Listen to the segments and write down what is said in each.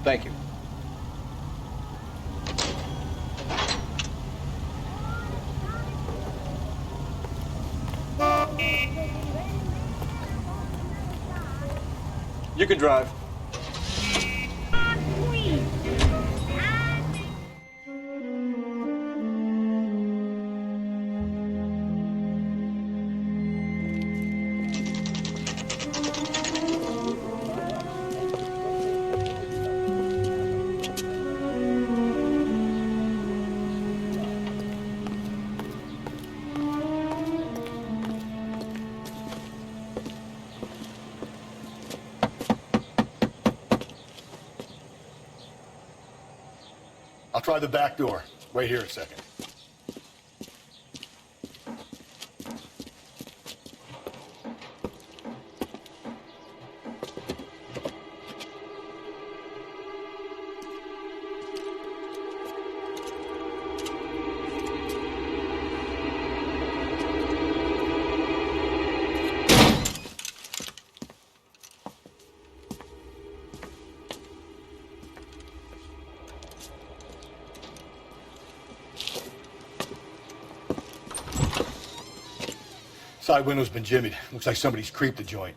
Thank you. You can drive. I'll try the back door. Wait here a second. Side window's been jimmied. Looks like somebody's creeped the joint.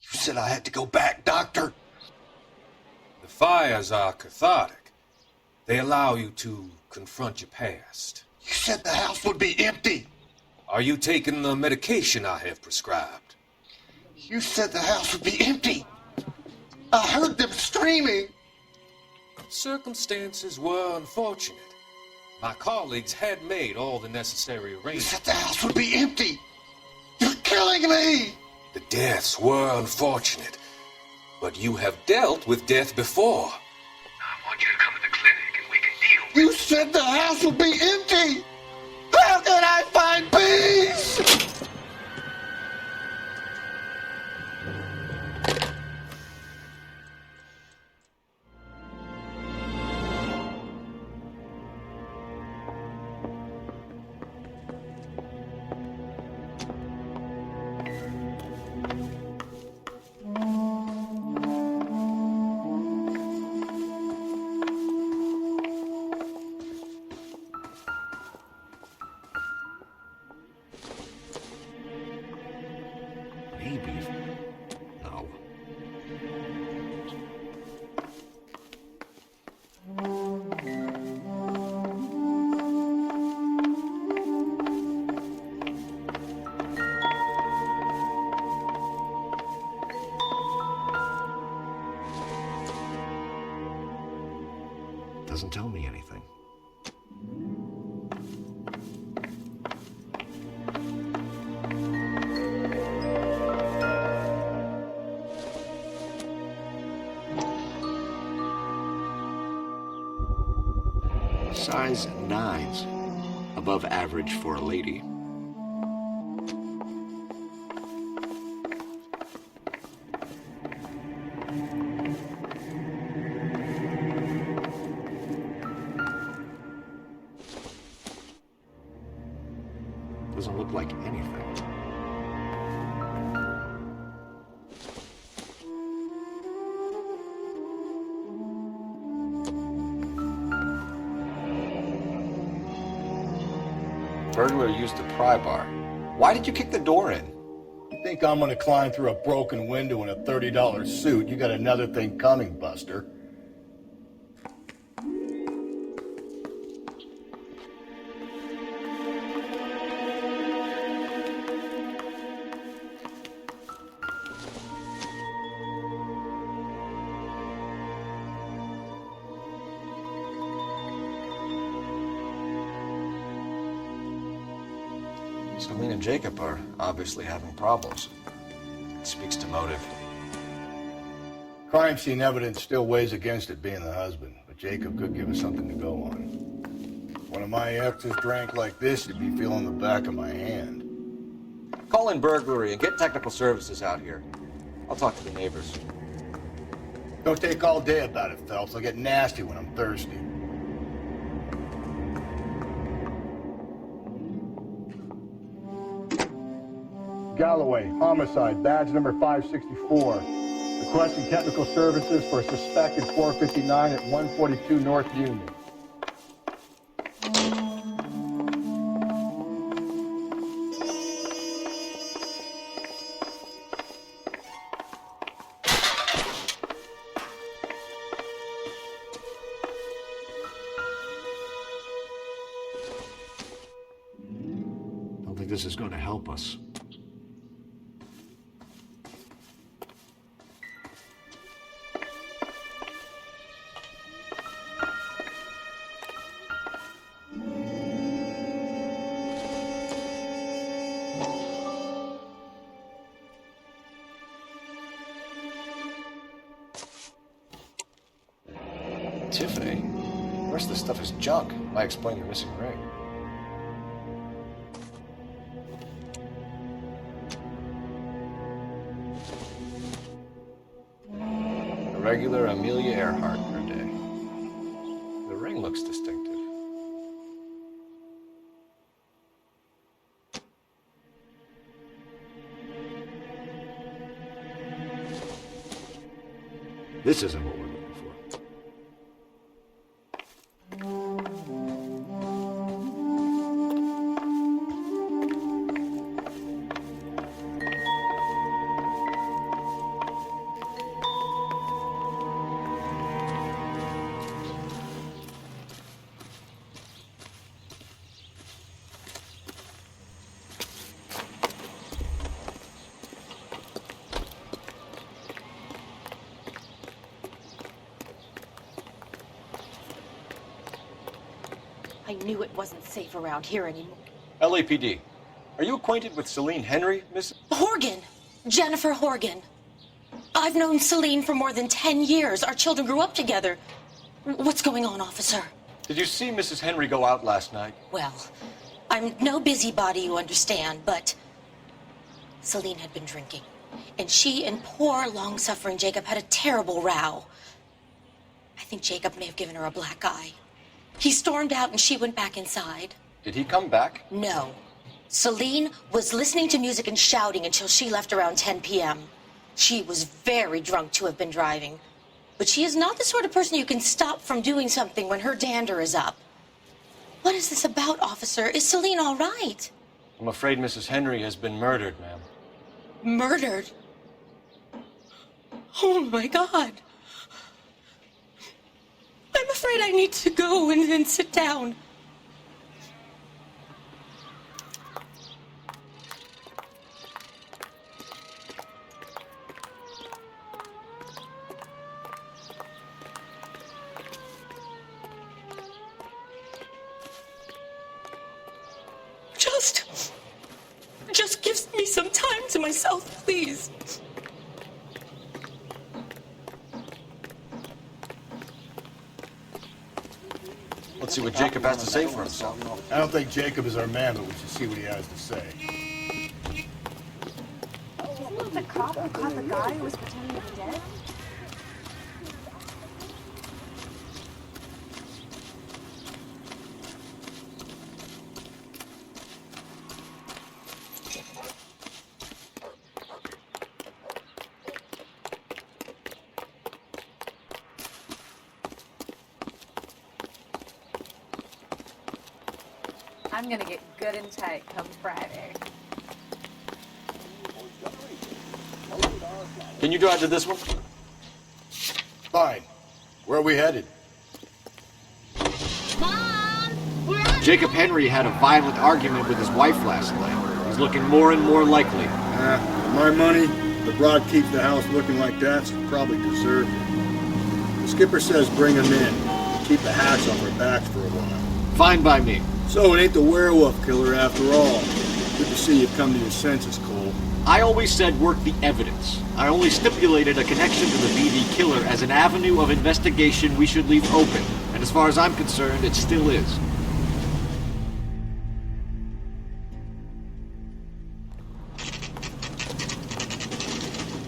You said I had to go back, Doctor. The fires are cathartic. They allow you to confront your past. You said the house would be empty. Are you taking the medication I have prescribed? You said the house would be empty. I heard them screaming. Circumstances were unfortunate. My colleagues had made all the necessary You arrangements. said the house would be empty. You're killing me. The deaths were unfortunate, but you have dealt with death before. I want you to come to the clinic and we can deal with it. You said the house would be empty. How can I find peace? No. Doesn't tell me anything. Size 9s, above average for a lady. Doesn't look like anything. Burglar used the pry bar. Why did you kick the door in? You think I'm gonna climb through a broken window in a $30 suit? You got another thing coming, Buster. Celine and Jacob are obviously having problems. It speaks to motive. Crime scene evidence still weighs against it being the husband, but Jacob could give us something to go on. One of my exes drank like this, you'd be feeling the back of my hand. Call in burglary and get technical services out here. I'll talk to the neighbors. Don't take all day about it, Phelps. I'll get nasty when I'm thirsty. Galloway, homicide, badge number 564. Requesting technical services for a suspected 459 at 142 North Union. I don't think this is going to help us. Tiffany? The rest of this stuff is junk. Might explain your missing ring. A regular Amelia Earhart per day. The ring looks distinctive. This isn't what we're looking for. I knew it wasn't safe around here anymore. LAPD. Are you acquainted with Celine Henry, Miss? Horgan! Jennifer Horgan. I've known Celine for more than 10 years. Our children grew up together. What's going on, officer? Did you see Mrs. Henry go out last night? Well, I'm no busybody, you understand, but Celine had been drinking. And she and poor, long-suffering Jacob had a terrible row. I think Jacob may have given her a black eye. He stormed out and she went back inside. Did he come back? No. Celine was listening to music and shouting until she left around 10 p.m. She was very drunk to have been driving. But she is not the sort of person you can stop from doing something when her dander is up. What is this about, officer? Is Celine all right? I'm afraid Mrs. Henry has been murdered, ma'am. Murdered? Oh, my God. I'm afraid I need to go and sit down. Just give me some time to myself, please. Let's see what Jacob has to say for himself. I don't think Jacob is our man, but we should see what he has to say. Wasn't the cop who caught the guy who was pretending to be dead? I'm gonna get good and tight come Friday. Can you drive to this one? Fine. Where are we headed? Jacob Henry had a violent argument with his wife last night. He's looking more and more likely. My money, the broad keeps the house looking like that, so probably deserved it. The skipper says bring him in. Keep the hats off our backs for a while. Fine by me. So it ain't the werewolf killer after all. Good to see you've come to your senses, Cole. I always said work the evidence. I only stipulated a connection to the BD killer as an avenue of investigation we should leave open. And as far as I'm concerned, it still is.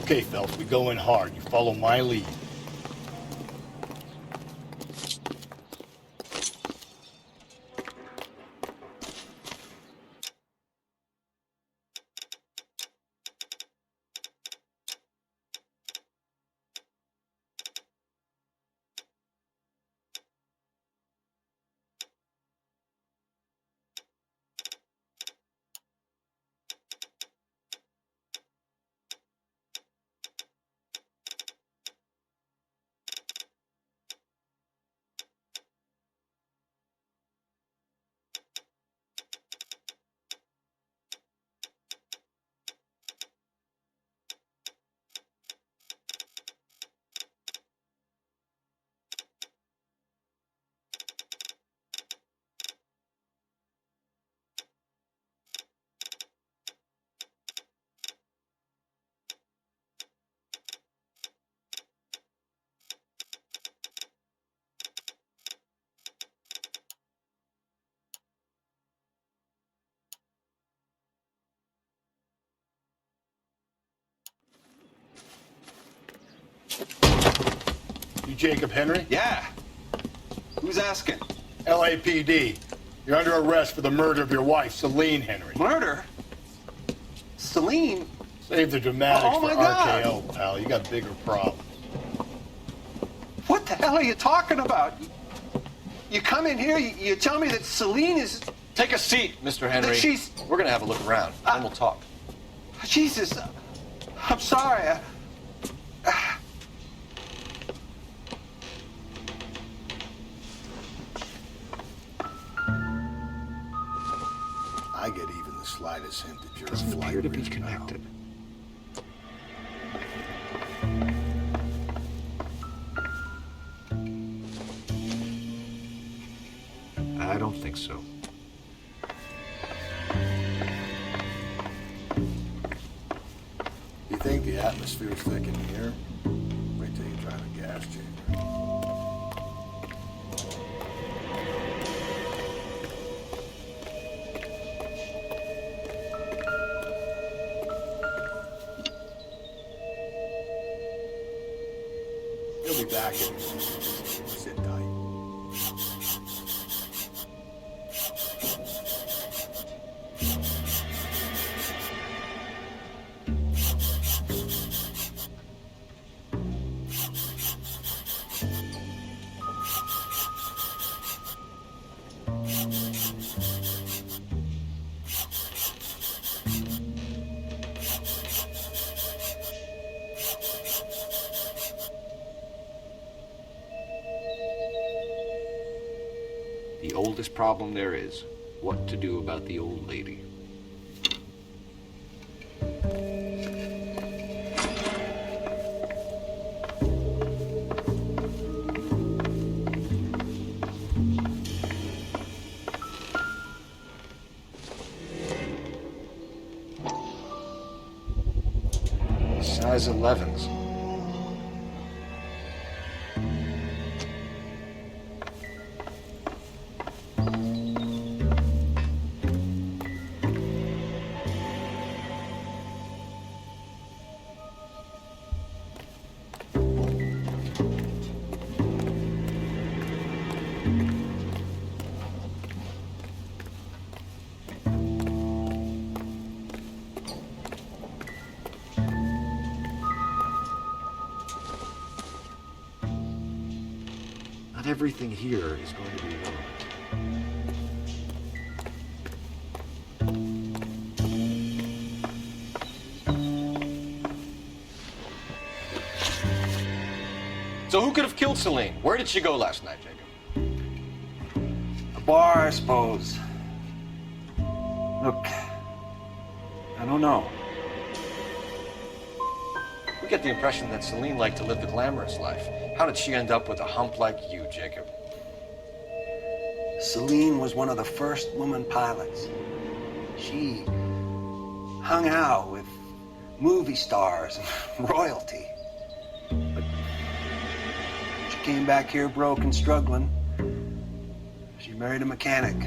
Okay, Phelps, we go in hard. You follow my lead. You Jacob Henry? Yeah. Who's asking? LAPD. You're under arrest for the murder of your wife, Celine Henry. Murder? Celine? Save the dramatics Oh, for my God. RKO, pal. You got bigger problems. What the hell are you talking about? You come in here, you tell me that Celine is... Take a seat, Mr. Henry. That she's... We're gonna have a look around, and we'll talk. Jesus, I'm sorry. I get even the slightest hint that you're Doesn't a flight appear to be risk now. connected. I don't think so. You think the atmosphere's thick in here? Wait till you try the gas chamber. He'll be back in. Sit tight. The oldest problem there is, what to do about the old lady. Size 11s. Not everything here is going to be relevant. So who could have killed Celine? Where did she go last night, Jacob? A bar, I suppose. Look, I don't know. We get the impression that Celine liked to live the glamorous life. How did she end up with a hump like you, Jacob? Celine was one of the first woman pilots. She hung out with movie stars and royalty. But she came back here broke and struggling. She married a mechanic.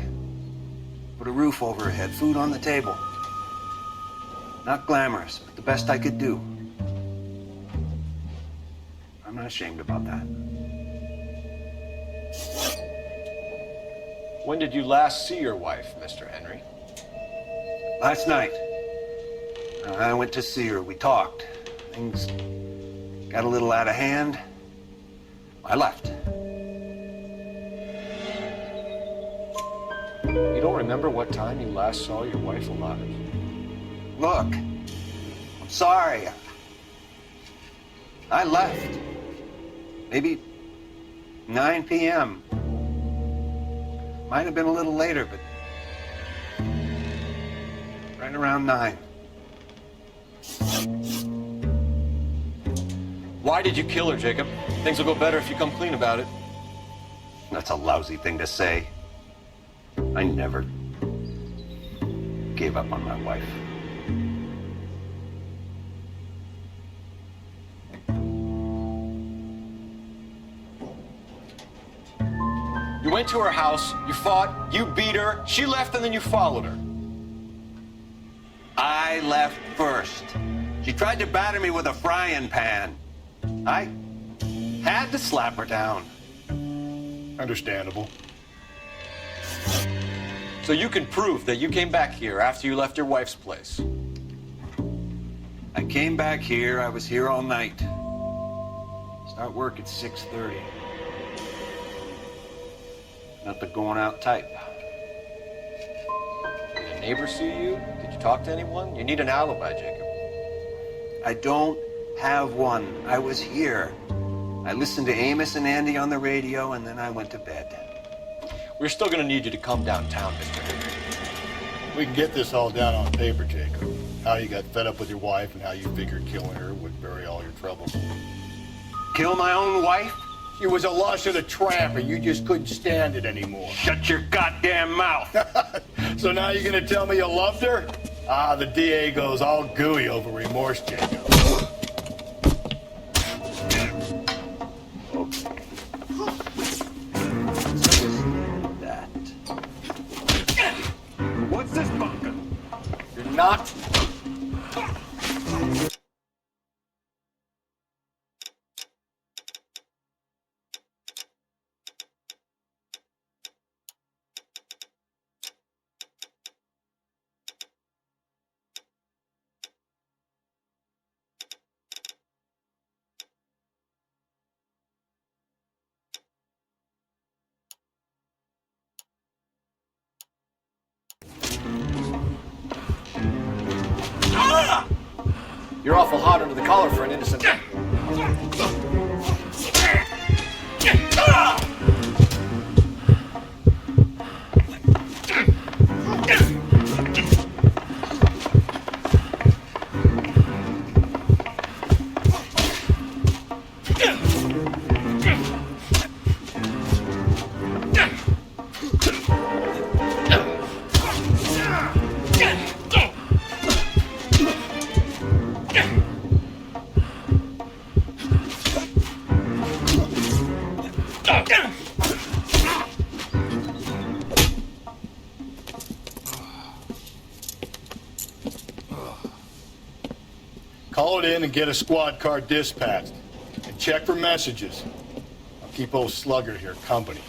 Put a roof over her head, food on the table. Not glamorous, but the best I could do. I'm not ashamed about that. When did you last see your wife, Mr. Henry? Last night, I went to see her. We talked. Things got a little out of hand. I left. You don't remember what time you last saw your wife alive? Look, I'm sorry. I left. Maybe 9 p.m. Might have been a little later, but right around 9. Why did you kill her, Jacob? Things will go better if you come clean about it. That's a lousy thing to say. I never gave up on my wife. You went to her house, you fought, you beat her, she left, and then you followed her. I left first. She tried to batter me with a frying pan. I Had to slap her down. Understandable. So you can prove that you came back here after you left your wife's place. I came back here. I was here all night. Start work at 6:30. Not the going out type. Did a neighbor see you? Did you talk to anyone? You need an alibi, Jacob. I don't have one. I was here. I listened to Amos and Andy on the radio, and then I went to bed. We're still gonna need you to come downtown, Mr. Henry. We can get this all down on paper, Jacob. How you got fed up with your wife and how you figured killing her would bury all your troubles. Kill my own wife? She was a lush of the tramp and you just couldn't stand it anymore. Shut your goddamn mouth. So now you're gonna tell me you loved her? Ah, the DA goes all gooey over remorse, Jacob. That. What's this bunker? You're not. You're awful hot under the collar for an innocent man. Call it in and get a squad car dispatched. And check for messages. I'll keep old Slugger here company.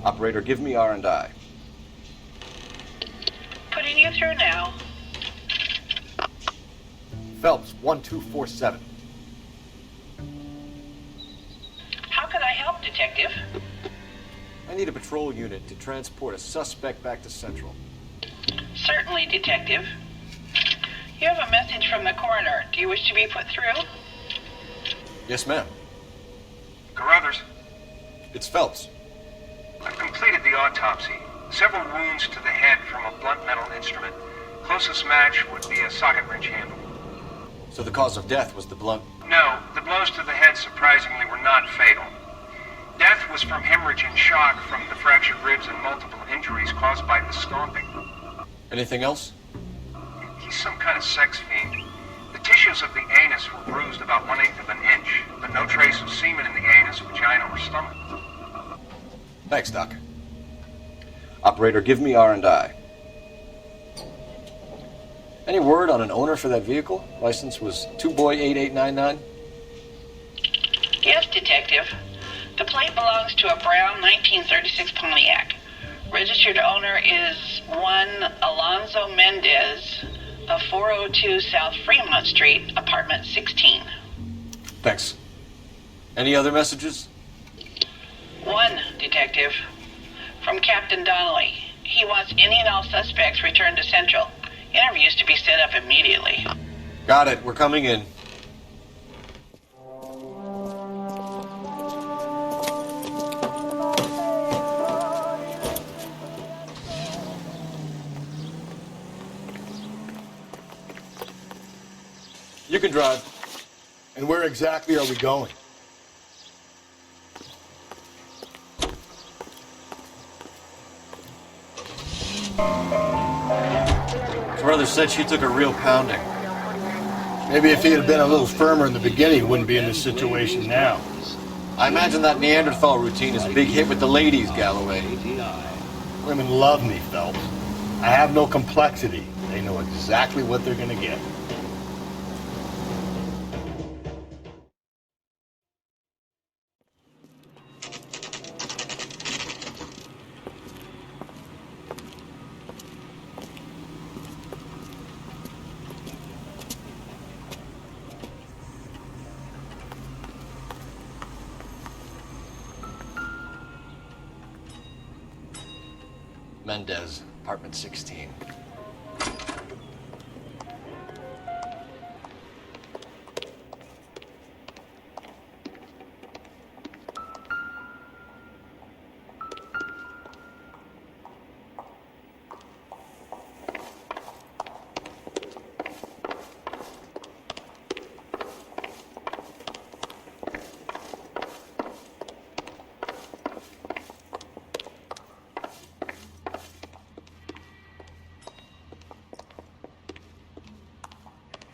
Operator, give me R&I. Putting you through now. Phelps, 1247. How can I help, Detective? I need a patrol unit to transport a suspect back to Central. Certainly, Detective. You have a message from the coroner. Do you wish to be put through? Yes, ma'am. Carruthers, It's Phelps. I've completed the autopsy. Several wounds to the head from a blunt metal instrument. Closest match would be a socket wrench handle. So the cause of death was the blunt. No, the blows to the head surprisingly were not fatal. Death was from hemorrhage and shock from the fractured ribs and multiple injuries caused by the stomping. Anything else? He's some kind of sex fiend. The tissues of the anus were bruised about 1/8 of an inch, but no trace of semen in the anus, vagina, or stomach. Thanks, Doc. Operator, give me R&I. Any word on an owner for that vehicle? License was 2boy8899. Yes, Detective. The plate belongs to a brown 1936 Pontiac. Registered owner is one Alonzo Mendez of 402 South Fremont Street, apartment 16. Thanks. Any other messages? One, Detective. From Captain Donnelly. He wants any and all suspects returned to Central. Interviews to be set up immediately. Got it. We're coming in. You can drive. And where exactly are we going? Brother said she took a real pounding. Maybe if he had been a little firmer in the beginning, he wouldn't be in this situation now. I imagine that Neanderthal routine is a big hit with the ladies, Galloway. Women love me, Phelps. I have no complexity. They know exactly what they're gonna get. Mendez, apartment 16.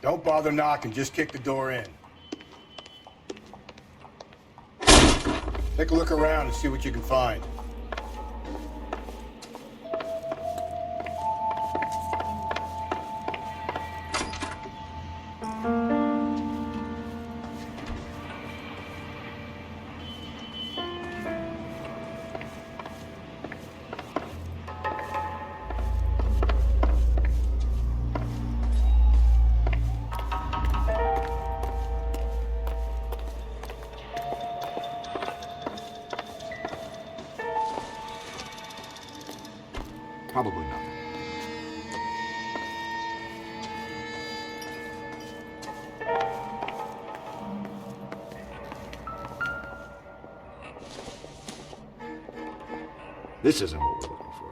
Don't bother knocking, just kick the door in. Take a look around and see what you can find. Probably nothing. This isn't what we're looking for.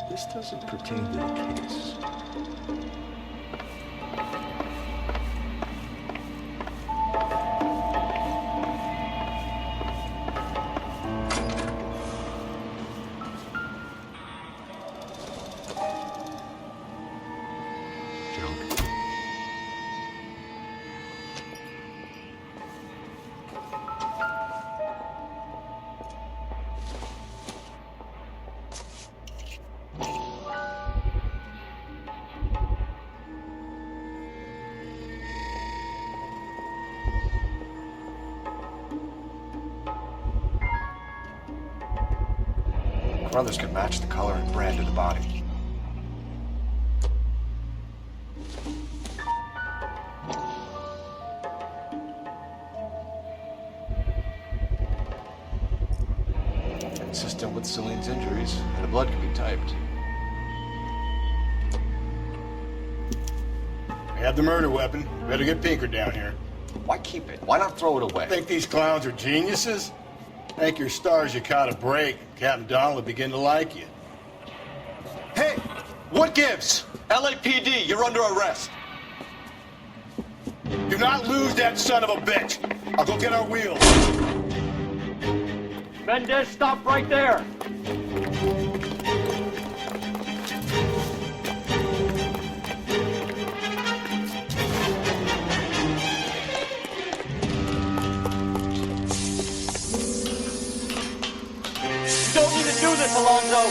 This doesn't pertain to the case. Junk. Brothers could match the color and brand of the body. Consistent with Celine's injuries, and the blood could be typed. I have the murder weapon. Better get Pinker down here. Why keep it? Why not throw it away? Think these clowns are geniuses? Thank your stars you caught a break. Captain Donald will begin to like you. Hey, what gives? LAPD, you're under arrest. Do not lose that son of a bitch. I'll go get our wheels. Mendez, stop right there. You don't need to do this, Alonzo.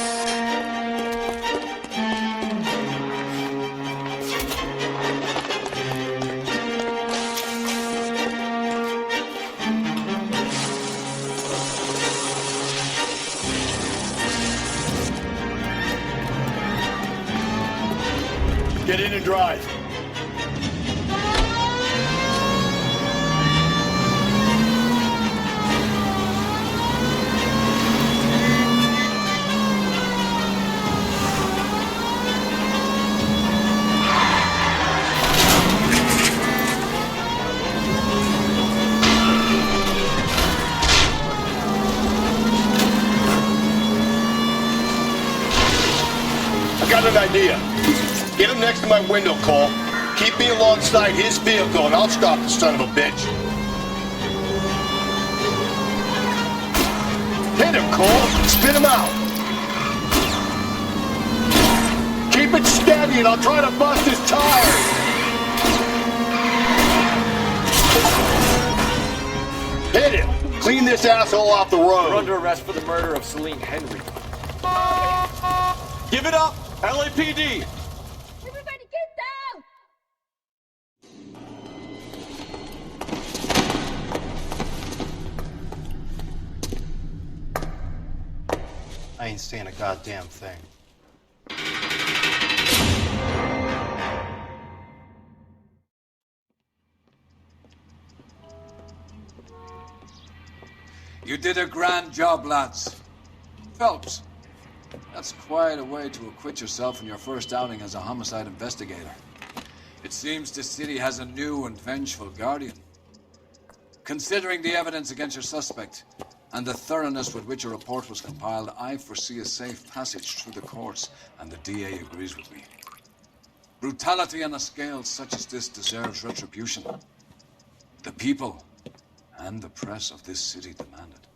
Get in and drive. I got an idea. Get him next to my window, Cole. Keep me alongside his vehicle, and I'll stop the son of a bitch. Cole. Spit him out. Keep it steady and I'll try to bust his tires. Hit him. Clean this asshole off the road. We're under arrest for the murder of Celine Henry. Give it up, LAPD! Everybody get down! I ain't saying a goddamn thing. You did a grand job, lads. Phelps, that's quite a way to acquit yourself in your first outing as a homicide investigator. It seems the city has a new and vengeful guardian. Considering the evidence against your suspect and the thoroughness with which a report was compiled, I foresee a safe passage through the courts, and the DA agrees with me. Brutality on a scale such as this deserves retribution. The people and the press of this city demand it.